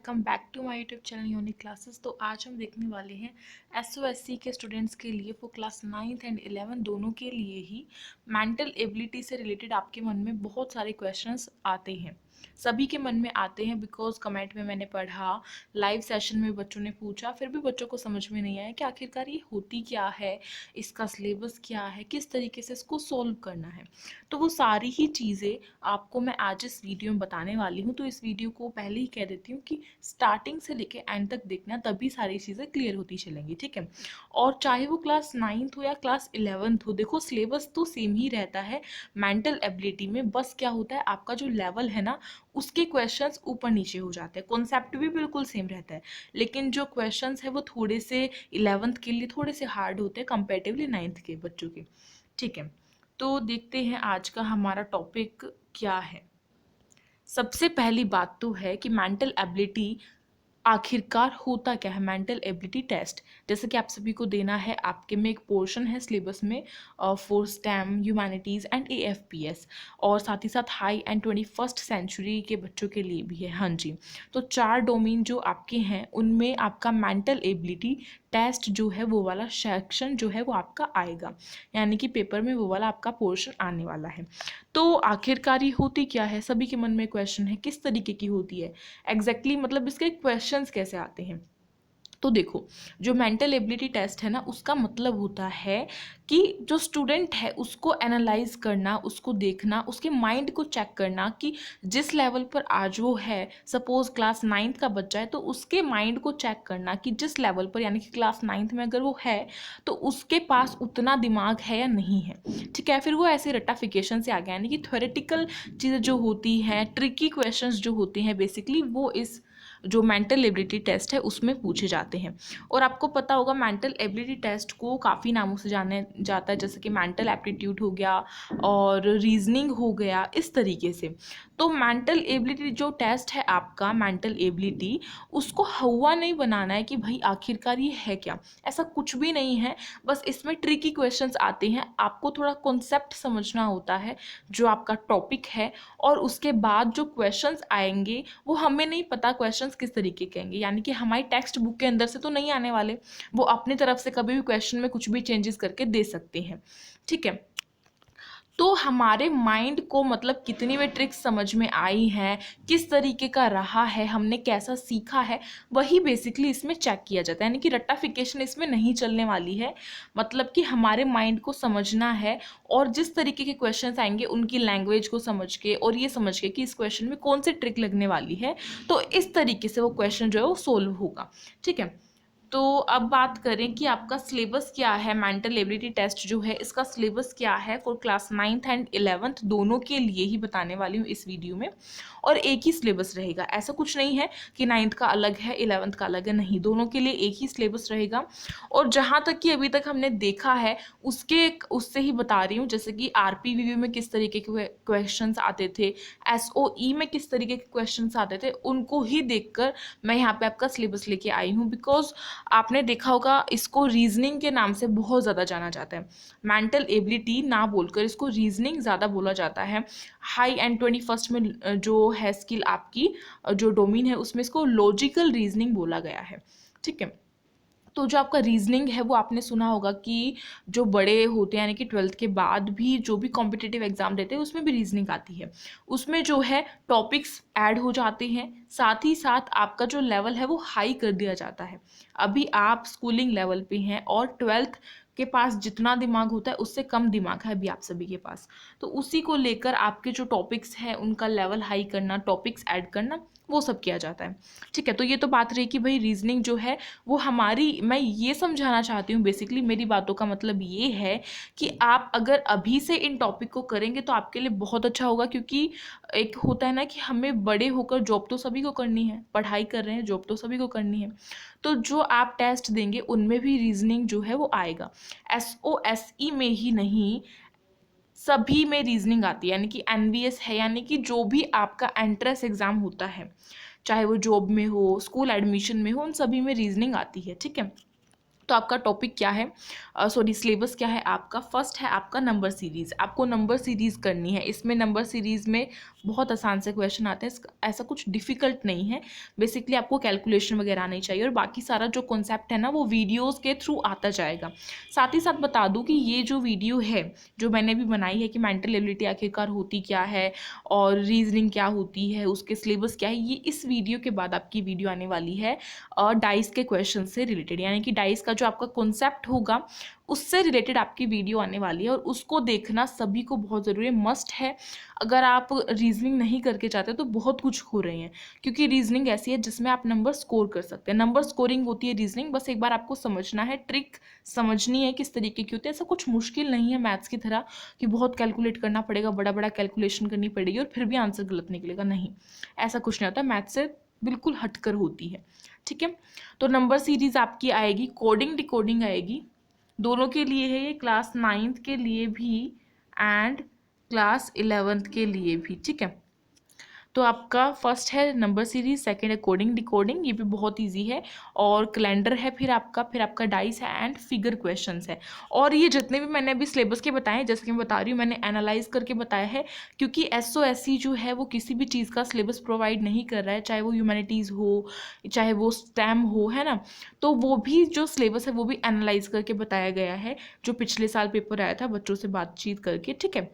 Welcome back to my YouTube channel unique classes. तो आज हम देखने वाले हैं एसओएससी के स्टूडेंट्स के लिए वो क्लास 9th एंड 11th दोनों के लिए ही मेंटल एबिलिटी से रिलेटेड आपके मन में बहुत सारे क्वेश्चंस आते हैं। सभी के मन में आते हैं बिकॉज कमेंट में मैंने पढ़ा, लाइव सेशन में बच्चों ने पूछा, फिर भी बच्चों को समझ में नहीं आया कि आखिरकार ये होती क्या है, इसका सिलेबस क्या है, किस तरीके से इसको सोल्व करना है। तो वो सारी ही चीज़ें आपको मैं आज इस वीडियो में बताने वाली हूँ। तो इस वीडियो को पहले ही कह देती हूँ कि स्टार्टिंग से लेके एंड तक देखना, तभी सारी चीज़ें क्लियर होती चलेंगी, ठीक है। और चाहे वो क्लास 9th हो या क्लास 11th हो, देखो सिलेबस तो सेम ही रहता है मेंटल एबिलिटी में। बस क्या होता है, आपका जो लेवल है ना, उसके क्वेश्चंस ऊपर नीचे हो जाते हैं। कॉन्सेप्ट भी बिल्कुल सेम रहता है, लेकिन जो क्वेश्चंस है वो थोड़े से 11th के लिए थोड़े से हार्ड होते हैं कंपेरेटिवली 9th के बच्चों के, ठीक है। तो देखते हैं आज का हमारा टॉपिक क्या है। सबसे पहली बात तो है कि मेंटल एबिलिटी आखिरकार होता क्या है। मेंटल एबिलिटी टेस्ट जैसे कि आप सभी को देना है, आपके में एक पोर्शन है सिलेबस में फॉर स्टेम, ह्यूमैनिटीज़ एंड एएफपीएस, और साथ ही साथ हाई एंड 21st सेंचुरी के बच्चों के लिए भी है। हाँ जी, तो 4 डोमेन जो आपके हैं उनमें आपका मेंटल एबिलिटी टेस्ट जो है वो वाला सेक्शन जो है वो आपका आएगा, यानी कि पेपर में वो वाला आपका पोर्शन आने वाला है। तो आखिरकार ये होती क्या है, सभी के मन में क्वेश्चन है किस तरीके की होती है एग्जैक्टली, मतलब इसके क्वेश्चंस कैसे आते हैं। तो देखो, जो मेंटल एबिलिटी टेस्ट है ना, उसका मतलब होता है कि जो स्टूडेंट है उसको एनालाइज करना, उसको देखना, उसके माइंड को चेक करना कि जिस लेवल पर आज वो है, सपोज क्लास 9th का बच्चा है, तो उसके माइंड को चेक करना कि जिस लेवल पर, यानी कि क्लास 9th में अगर वो है तो उसके पास उतना दिमाग है या नहीं है, ठीक है। फिर वो ऐसे रट्टाफिकेशन से आ गया, यानी कि थ्योरेटिकल चीज़ें जो होती हैं, ट्रिकी क्वेश्चंस जो होते हैं, बेसिकली वो इस जो मेंटल एबिलिटी टेस्ट है उसमें पूछे जाते हैं। और आपको पता होगा मेंटल एबिलिटी टेस्ट को काफ़ी नामों से जाना जाता है, जैसे कि मेंटल एप्टीट्यूड हो गया और रीजनिंग हो गया, इस तरीके से। तो मेंटल एबिलिटी जो टेस्ट है आपका मेंटल एबिलिटी, उसको हवा नहीं बनाना है कि भाई आखिरकार ये है क्या, ऐसा कुछ भी नहीं है। बस इसमें ट्रिकी क्वेश्चंस आते हैं, आपको थोड़ा कॉन्सेप्ट समझना होता है जो आपका टॉपिक है, और उसके बाद जो क्वेश्चंस आएंगे वो हमें नहीं पता क्वेश्चंस किस तरीके के आएंगे, यानी कि हमारी टेक्स्ट बुक के अंदर से तो नहीं आने वाले, वो अपनी तरफ से कभी भी क्वेश्चन में कुछ भी चेंजेस करके दे सकते हैं, ठीक है। तो हमारे माइंड को मतलब कितनी वे ट्रिक्स समझ में आई हैं, किस तरीके का रहा है, हमने कैसा सीखा है, वही बेसिकली इसमें चेक किया जाता है, यानी कि रट्टाफिकेशन इसमें नहीं चलने वाली है। मतलब कि हमारे माइंड को समझना है, और जिस तरीके के क्वेश्चंस आएंगे उनकी लैंग्वेज को समझ के और ये समझ के कि इस क्वेश्चन में कौन सी ट्रिक लगने वाली है, तो इस तरीके से वो क्वेश्चन जो है वो सोल्व होगा, ठीक है। तो अब बात करें कि आपका सिलेबस क्या है। मेंटल एबिलिटी टेस्ट जो है इसका सिलेबस क्या है for class 9th and 11th दोनों के लिए ही बताने वाली हूँ इस वीडियो में। और एक ही सिलेबस रहेगा, ऐसा कुछ नहीं है कि 9th का अलग है 11th का अलग है, नहीं, दोनों के लिए एक ही सिलेबस रहेगा। और जहाँ तक कि अभी तक हमने देखा है उससे ही बता रही हूँ, जैसे कि आरपीवीवी में किस तरीके के क्वेश्चंस आते थे, एसओई में किस तरीके के क्वेश्चंस आते थे, उनको ही देखकर मैं यहाँ पे आपका सिलेबस लेके आई हूँ। बिकॉज आपने देखा होगा इसको रीजनिंग के नाम से बहुत ज़्यादा जाना जाता है, मेंटल एबिलिटी ना बोलकर इसको रीजनिंग ज़्यादा बोला जाता है। हाई एंड 21st में जो है स्किल आपकी जो डोमेन है उसमें इसको लॉजिकल रीजनिंग बोला गया है, ठीक है। तो जो आपका रीजनिंग है वो आपने सुना होगा कि जो बड़े होते हैं, यानी कि 12th के बाद भी जो भी कॉम्पिटिटिव एग्जाम देते हैं उसमें भी रीजनिंग आती है। उसमें जो है टॉपिक्स ऐड हो जाते हैं, साथ ही साथ आपका जो लेवल है वो हाई कर दिया जाता है। अभी आप स्कूलिंग लेवल पे हैं और 12th के पास जितना दिमाग होता है उससे कम दिमाग है अभी आप सभी के पास, तो उसी को लेकर आपके जो टॉपिक्स हैं उनका लेवल हाई करना, टॉपिक्स ऐड करना, वो सब किया जाता है, ठीक है। तो ये तो बात रही कि भाई रीजनिंग जो है वो हमारी, मैं ये समझाना चाहती हूँ बेसिकली, मेरी बातों का मतलब ये है कि आप अगर अभी से इन टॉपिक को करेंगे तो आपके लिए बहुत अच्छा होगा। क्योंकि एक होता है ना कि हमें बड़े होकर जॉब तो सभी को करनी है, पढ़ाई कर रहे हैं, जॉब तो सभी को करनी है, तो जो आप टेस्ट देंगे उनमें भी रीजनिंग जो है वो आएगा। एसओएसई में ही नहीं, सभी में रीजनिंग आती है, यानी कि एनवीएस है, यानी कि जो भी आपका एंट्रेंस एग्जाम होता है, चाहे वो जॉब में हो, स्कूल एडमिशन में हो, उन सभी में रीजनिंग आती है, ठीक है। तो आपका टॉपिक क्या है, सॉरी सिलेबस क्या है आपका? फर्स्ट है आपका नंबर सीरीज़। आपको नंबर सीरीज़ करनी है। इसमें नंबर सीरीज़ में बहुत आसान से क्वेश्चन आते हैं, ऐसा कुछ डिफ़िकल्ट नहीं है। बेसिकली आपको कैलकुलेशन वगैरह आनी चाहिए और बाकी सारा जो कॉन्सेप्ट है ना वो वीडियोज़ के थ्रू आता जाएगा। साथ ही साथ बता दूँ कि ये जो वीडियो है जो मैंने भी बनाई है कि मेंटल एबिलिटी आखिरकार होती क्या है और रीजनिंग क्या होती है, उसके सिलेबस क्या है, ये इस वीडियो के बाद आपकी वीडियो आने वाली है डाइस के क्वेश्चन से रिलेटेड, यानी कि डाइस का जो आपका कॉन्सेप्ट होगा उससे रिलेटेड आपकी वीडियो आने वाली है और उसको देखना सभी को बहुत ज़रूरी है, मस्ट है। अगर आप रीजनिंग नहीं करके चाहते तो बहुत कुछ खो रहे हैं, क्योंकि रीजनिंग ऐसी है जिसमें आप नंबर स्कोर कर सकते हैं। नंबर स्कोरिंग होती है रीजनिंग, बस एक बार आपको समझना है, ट्रिक समझनी है किस तरीके की होती है। ऐसा कुछ मुश्किल नहीं है मैथ्स की तरह कि बहुत कैलकुलेट करना पड़ेगा, बड़ा बड़ा कैलकुलेशन करनी पड़ेगी और फिर भी आंसर गलत निकलेगा, नहीं, ऐसा कुछ नहीं होता। मैथ्स से बिल्कुल हटकर होती है, ठीक है। तो नंबर सीरीज आपकी आएगी, कोडिंग डिकोडिंग आएगी, दोनों के लिए है ये, क्लास 9th के लिए भी एंड क्लास 11th के लिए भी, ठीक है। तो आपका फर्स्ट है नंबर सीरीज, सेकंड है कोडिंग डिकोडिंग, ये भी बहुत इजी है, और कैलेंडर है, फिर आपका डाइस है एंड फिगर क्वेश्चंस है। और ये जितने भी मैंने अभी सिलेबस के बताए हैं, जैसे कि मैं बता रही हूँ, मैंने एनालाइज करके बताया है, क्योंकि SOSC जो है वो किसी भी चीज़ का सिलेबस प्रोवाइड नहीं कर रहा है, चाहे वो ह्यूमैनिटीज़ हो, चाहे वो स्टेम हो, है ना। तो वो भी जो सिलेबस है वो भी एनालाइज करके बताया गया है, जो पिछले साल पेपर आया था बच्चों से बातचीत करके, ठीक है।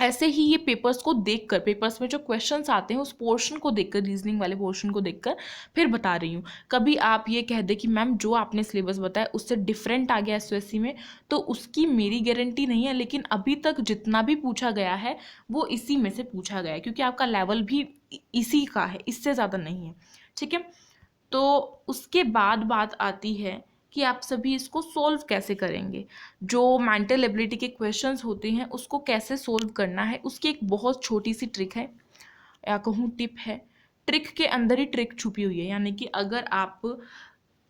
ऐसे ही ये पेपर्स को देखकर, पेपर्स में जो क्वेश्चंस आते हैं उस पोर्शन को देखकर, रीजनिंग वाले पोर्शन को देखकर फिर बता रही हूँ। कभी आप ये कह दे कि मैम जो आपने सिलेबस बताया उससे डिफरेंट आ गया SOSC में, तो उसकी मेरी गारंटी नहीं है, लेकिन अभी तक जितना भी पूछा गया है वो इसी में से पूछा गया है, क्योंकि आपका लेवल भी इसी का है, इससे ज़्यादा नहीं है, ठीक है। तो उसके बाद बात आती है कि आप सभी इसको सोल्व कैसे करेंगे। जो मेंटल एबिलिटी के क्वेश्चंस होते हैं उसको कैसे सोल्व करना है, उसकी एक बहुत छोटी सी ट्रिक है, या कहूँ टिप है। ट्रिक के अंदर ही ट्रिक छुपी हुई है, यानी कि अगर आप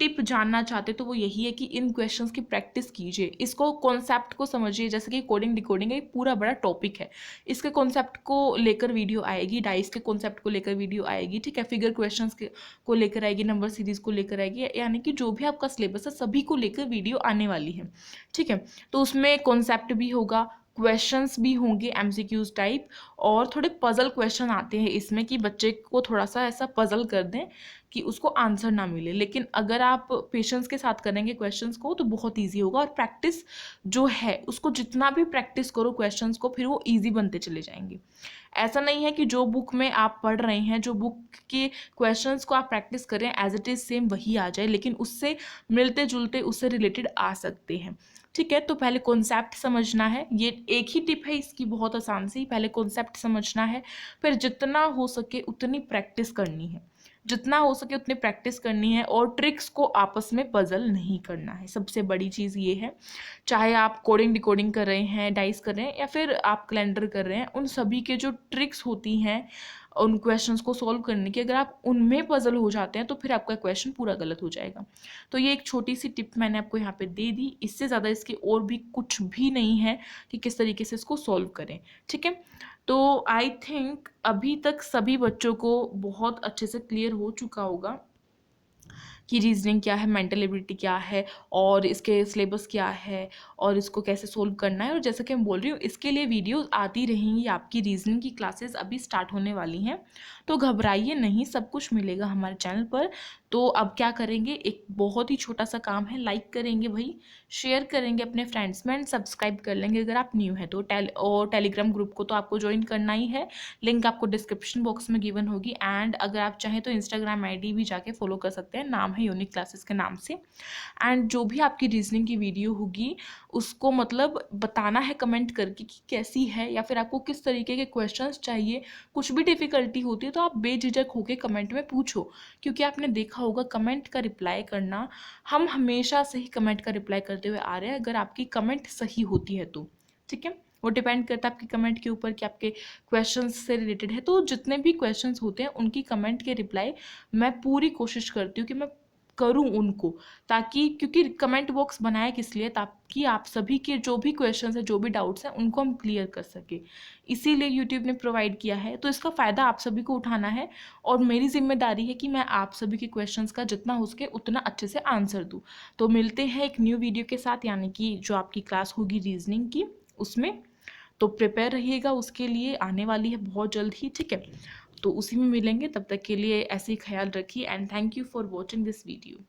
टिप जानना चाहते तो वो यही है कि इन क्वेश्चंस की प्रैक्टिस कीजिए, इसको कॉन्सेप्ट को समझिए। जैसे कि कोडिंग डिकोडिंग एक पूरा बड़ा टॉपिक है, इसके कॉन्सेप्ट को लेकर वीडियो आएगी, डाइस के कॉन्सेप्ट को लेकर वीडियो आएगी, ठीक है, फिगर क्वेश्चंस को लेकर आएगी, नंबर सीरीज को लेकर आएगी, यानी कि जो भी आपका सिलेबस है सभी को लेकर वीडियो आने वाली है, ठीक है। तो उसमें कॉन्सेप्ट भी होगा, क्वेश्चंस भी होंगे MCQs टाइप, और थोड़े पजल क्वेश्चन आते हैं इसमें कि बच्चे को थोड़ा सा ऐसा पजल कर दें कि उसको आंसर ना मिले। लेकिन अगर आप पेशेंस के साथ करेंगे क्वेश्चंस को तो बहुत इजी होगा, और प्रैक्टिस जो है उसको जितना भी प्रैक्टिस करो क्वेश्चंस को, फिर वो इजी बनते चले जाएंगे। ऐसा नहीं है कि जो बुक में आप पढ़ रहे हैं, जो बुक के क्वेश्चंस को आप प्रैक्टिस करें एज इट इज़ सेम वही आ जाए, लेकिन उससे मिलते जुलते, उससे रिलेटेड आ सकते हैं, ठीक है। तो पहले कॉन्सेप्ट समझना है, ये एक ही टिप है इसकी, बहुत आसान सी, पहले कॉन्सेप्ट समझना है, फिर जितना हो सके उतनी प्रैक्टिस करनी है, जितना हो सके उतनी प्रैक्टिस करनी है, और ट्रिक्स को आपस में पजल नहीं करना है, सबसे बड़ी चीज़ ये है। चाहे आप कोडिंग डिकोडिंग कर रहे हैं, डाइस कर रहे हैं, या फिर आप कैलेंडर कर रहे हैं, उन सभी के जो ट्रिक्स होती हैं उन क्वेश्चंस को सॉल्व करने की, अगर आप उनमें पजल हो जाते हैं तो फिर आपका क्वेश्चन पूरा गलत हो जाएगा। तो ये एक छोटी सी टिप मैंने आपको यहाँ पे दे दी, इससे ज़्यादा इसके और भी कुछ भी नहीं है कि किस तरीके से इसको सॉल्व करें, ठीक है। तो आई थिंक अभी तक सभी बच्चों को बहुत अच्छे से क्लियर हो चुका होगा कि रीजनिंग क्या है, मेंटल एबिलिटी क्या है, और इसके सिलेबस क्या है, और इसको कैसे सोल्व करना है। और जैसा कि मैं बोल रही हूँ, इसके लिए वीडियोस आती रहेंगी, आपकी रीजनिंग की क्लासेस अभी स्टार्ट होने वाली हैं, तो घबराइए नहीं, सब कुछ मिलेगा हमारे चैनल पर। तो अब क्या करेंगे, एक बहुत ही छोटा सा काम है, लाइक करेंगे भाई, शेयर करेंगे अपने फ्रेंड्स में, एंड सब्सक्राइब कर लेंगे अगर आप न्यू है तो। और टेलीग्राम ग्रुप को तो आपको ज्वाइन करना ही है, लिंक आपको डिस्क्रिप्शन बॉक्स में गिवन होगी, एंड अगर आप चाहें तो इंस्टाग्राम ID भी जाके फॉलो कर सकते हैं, नाम है यूनिक क्लासेस के नाम से। एंड जो भी आपकी रीजनिंग की वीडियो होगी उसको मतलब बताना है कमेंट करके कि कैसी है, या फिर आपको किस तरीके के क्वेश्चंस चाहिए। कुछ भी डिफ़िकल्टी होती है तो आप बेझिझक होकर कमेंट में पूछो, क्योंकि आपने देखा होगा कमेंट का रिप्लाई करना, हम हमेशा से ही कमेंट का रिप्लाई करते हुए आ रहे हैं, अगर आपकी कमेंट सही होती है तो, ठीक है। वो डिपेंड करता है आपके कमेंट के ऊपर कि आपके क्वेश्चंस से रिलेटेड है। तो जितने भी क्वेश्चंस होते हैं उनकी कमेंट के रिप्लाई मैं पूरी कोशिश करती हूँ कि मैं करूं उनको, ताकि क्योंकि कमेंट बॉक्स बनाया किस लिए, ताकि आप सभी के जो भी क्वेश्चंस है, जो भी डाउट्स हैं, उनको हम क्लियर कर सके। इसीलिए यूट्यूब ने प्रोवाइड किया है, तो इसका फ़ायदा आप सभी को उठाना है और मेरी जिम्मेदारी है कि मैं आप सभी के क्वेश्चंस का जितना हो सके उतना अच्छे से आंसर दूँ। तो मिलते हैं एक न्यू वीडियो के साथ, यानी कि जो आपकी क्लास होगी रीजनिंग की, उसमें। तो प्रिपेयर रहिएगा, उसके लिए आने वाली है बहुत जल्द ही, ठीक है। तो उसी में मिलेंगे, तब तक के लिए ऐसे ही ख्याल रखिए and thank you for watching this video.